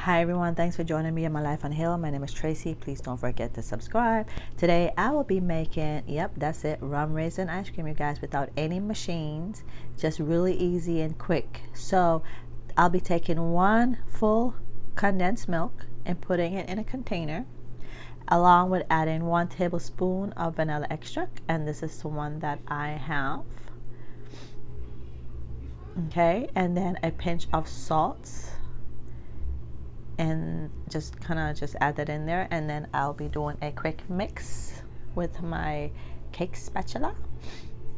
Hi everyone, thanks for joining me in my life on Hill. My name is Tracy. Please don't forget to subscribe. Today I will be making, yep, that's it, rum raisin ice cream, you guys, without any machines. Just really easy and quick. So I'll be taking one full condensed milk and putting it in a container, along with adding 1 tablespoon of vanilla extract, and this is the one that I have. Okay, and then a pinch of salt, and just kind of just add that in there, and then I'll be doing a quick mix with my cake spatula,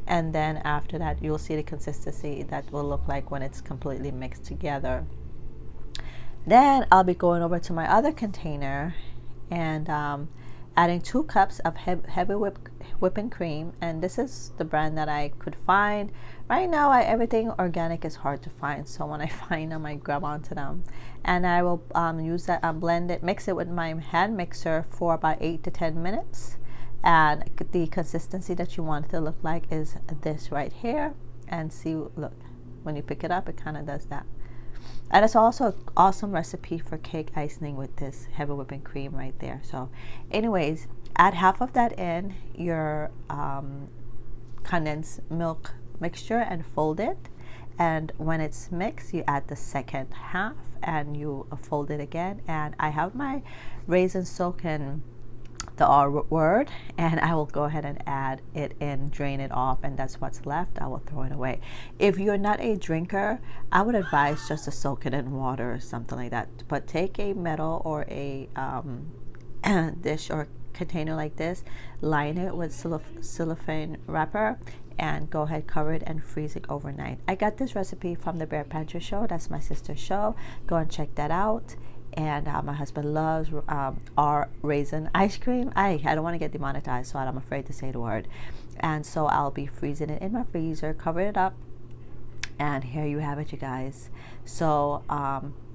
and then after that you'll see the consistency that will look like when it's completely mixed together. Then I'll be going over to my other container and adding 2 cups of heavy whipping cream, and this is the brand that I could find. Right now everything organic is hard to find, so when I find them I grab onto them, and I will use that, blend it, mix it with my hand mixer for about 8 to 10 minutes, and the consistency that you want it to look like is this right here. And see, look, when you pick it up it kind of does that. And it's also an awesome recipe for cake icing with this heavy whipping cream right there. So anyways, add half of that in your condensed milk mixture and fold it. And when it's mixed, you add the second half and you fold it again. And I have my raisins soaked in the R word, and I will go ahead and add it in, drain it off, and that's what's left. I will throw it away. If you're not a drinker, I would advise just to soak it in water or something like that. But take a metal or a dish or container like this, line it with cellophane wrapper, and go ahead, cover it and freeze it overnight. I got this recipe from the Bear Pantry show. That's my sister's show. Go and check that out. And my husband loves our raisin ice cream. I don't want to get demonetized, so I'm afraid to say the word. And so I'll be freezing it in my freezer, cover it up, and here you have it, you guys. So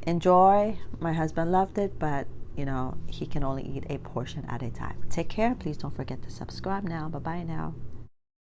enjoy. My husband loved it, but you know, he can only eat a portion at a time. Take care. Please don't forget to subscribe now. Bye bye now.